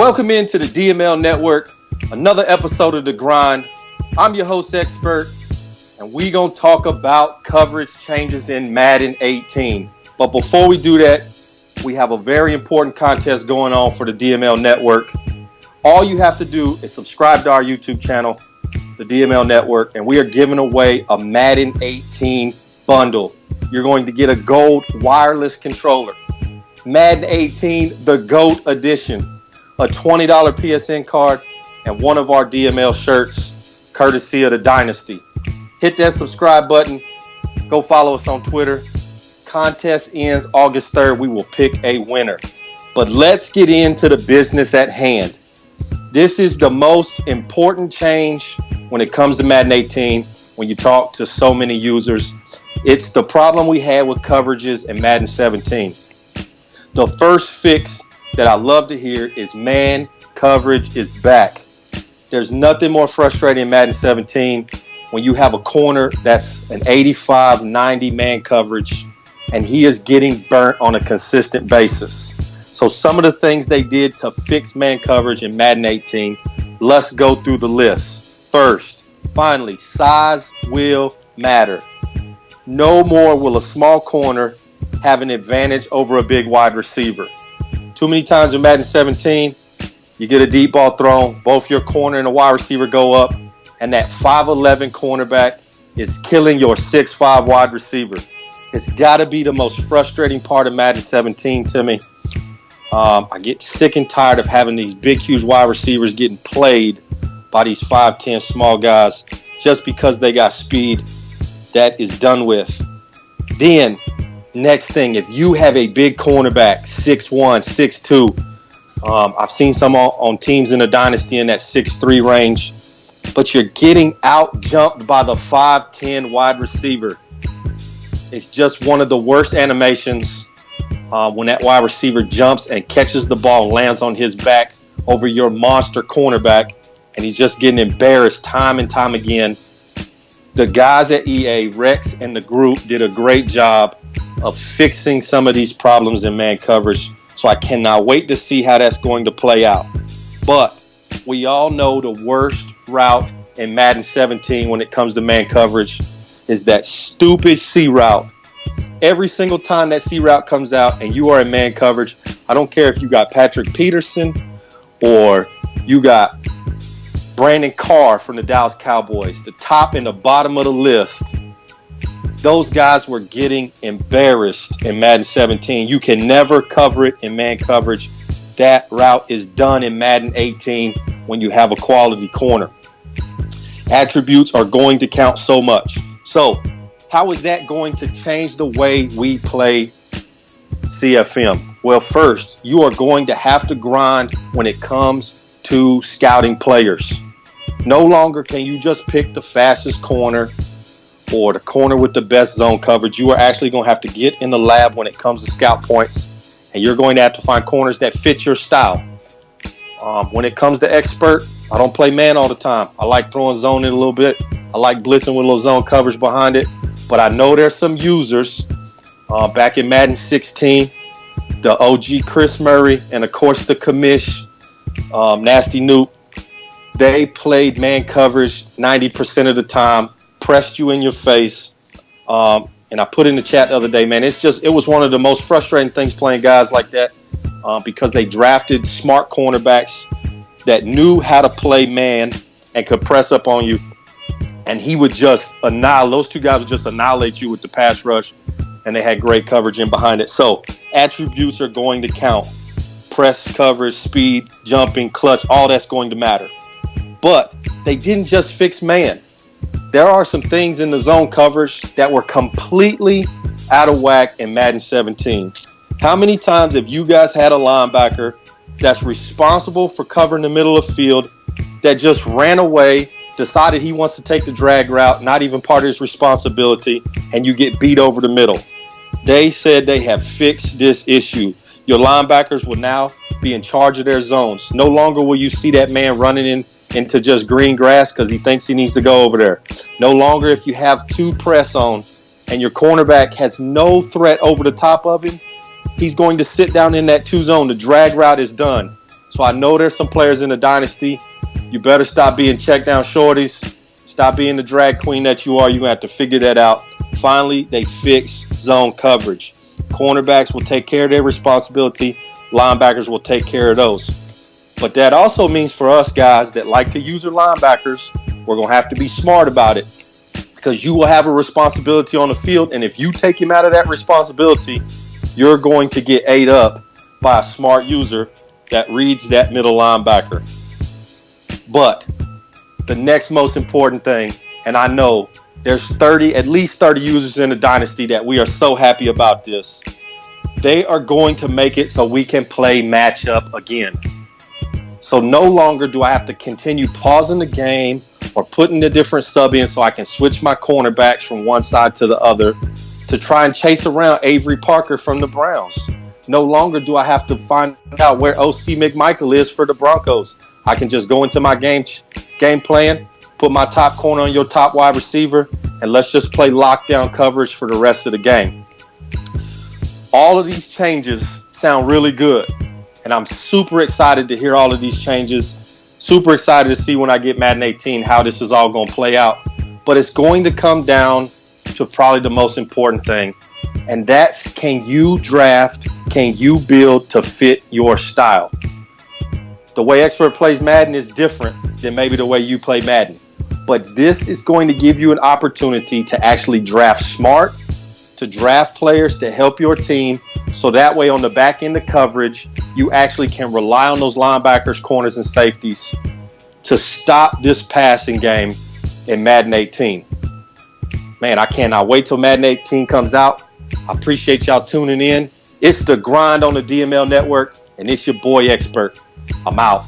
Welcome into the DML Network, another episode of The Grind. I'm your host, Expert, and we're going to talk about coverage changes in Madden 18. But before we do that, we have a very important contest going on for the DML Network. All you have to do is subscribe to our YouTube channel, the DML Network, and we are giving away a Madden 18 bundle. You're going to get a gold wireless controller, Madden 18, the GOAT edition, a $20 PSN card, and one of our DML shirts, courtesy of the Dynasty. Hit that subscribe button. Go follow us on Twitter. Contest ends August 3rd. We will pick a winner. But let's get into the business at hand. This is the most important change when it comes to Madden 18 when you talk to so many users. It's the problem we had with coverages in Madden 17. The first fix that I love to hear is man coverage is back. There's nothing more frustrating in Madden 17 when you have a corner that's an 85, 90 man coverage and he is getting burnt on a consistent basis. So some of the things they did to fix man coverage in Madden 18, let's go through the list. First, finally, size will matter. No more will a small corner have an advantage over a big wide receiver. Too many times in Madden 17, you get a deep ball thrown, both your corner and the wide receiver go up, and that 5'11 cornerback is killing your 6'5 wide receiver. It's got to be the most frustrating part of Madden 17 to me. I get sick and tired of having these big, huge wide receivers getting played by these 5'10 small guys just because they got speed. That is done with. Then, next thing, if you have a big cornerback, 6'1", 6'2", I've seen some on teams in the Dynasty in that 6'3 range, but you're getting out-jumped by the 5'10 wide receiver. It's just one of the worst animations when that wide receiver jumps and catches the ball and lands on his back over your monster cornerback, and he's just getting embarrassed time and time again. The guys at EA, Rex and the group, did a great job of fixing some of these problems in man coverage. So I cannot wait to see how that's going to play out. But we all know the worst route in Madden 17 when it comes to man coverage is that stupid C route. Every single time that C route comes out and you are in man coverage, I don't care if you got Patrick Peterson or you got Brandon Carr from the Dallas Cowboys, the top and the bottom of the list. Those guys were getting embarrassed in Madden 17. You can never cover it in man coverage. That route is done in Madden 18 when you have a quality corner. Attributes are going to count so much. So, how is that going to change the way we play CFM? Well, first, you are going to have to grind when it comes to scouting players. No longer can you just pick the fastest corner or the corner with the best zone coverage. You are actually going to have to get in the lab when it comes to scout points, and you're going to have to find corners that fit your style. When it comes to expert, I don't play man all the time. I like throwing zone in a little bit. I like blitzing with a little zone coverage behind it. But I know there's some users back in Madden 16, the OG Chris Murray, and of course the commish, Nasty Noop. They played man coverage 90% of the time, pressed you in your face. And I put in the chat the other day, man, it was one of the most frustrating things playing guys like that because they drafted smart cornerbacks that knew how to play man and could press up on you. And he would just those two guys would just annihilate you with the pass rush, and they had great coverage in behind it. So attributes are going to count. Press coverage, speed, jumping, clutch, all that's going to matter. But they didn't just fix man. There are some things in the zone coverage that were completely out of whack in Madden 17. How many times have you guys had a linebacker that's responsible for covering the middle of the field that just ran away, decided he wants to take the drag route, not even part of his responsibility, and you get beat over the middle? They said they have fixed this issue. Your linebackers will now be in charge of their zones. No longer will you see that man running into just green grass because he thinks he needs to go over there. No longer if you have two press on and your cornerback has no threat over the top of him, he's going to sit down in that two zone. The drag route is done. So I know there's some players in the Dynasty. You better stop being check down shorties. Stop being the drag queen that you are. You're going to have to figure that out. Finally, they fix zone coverage. Cornerbacks will take care of their responsibility. Linebackers will take care of those. But that also means for us guys that like to use our linebackers, we're going to have to be smart about it. Because you will have a responsibility on the field. And if you take him out of that responsibility, you're going to get ate up by a smart user that reads that middle linebacker. But the next most important thing, and I know there's at least 30 users in the Dynasty that we are so happy about this. They are going to make it so we can play matchup again. So no longer do I have to continue pausing the game or putting the different sub in so I can switch my cornerbacks from one side to the other to try and chase around Avery Parker from the Browns. No longer do I have to find out where O.C. McMichael is for the Broncos. I can just go into my game plan, put my top corner on your top wide receiver, and let's just play lockdown coverage for the rest of the game. All of these changes sound really good, and I'm super excited to hear all of these changes. Super excited to see when I get Madden 18 how this is all going to play out. But it's going to come down to probably the most important thing, and that's can you build to fit your style? The way Expert plays Madden is different than maybe the way you play Madden. But this is going to give you an opportunity to actually draft smart, to draft players to help your team. So that way on the back end of coverage, you actually can rely on those linebackers, corners, and safeties to stop this passing game in Madden 18. Man, I cannot wait till Madden 18 comes out. I appreciate y'all tuning in. It's the grind on the DML network, and it's your boy Expert. I'm out.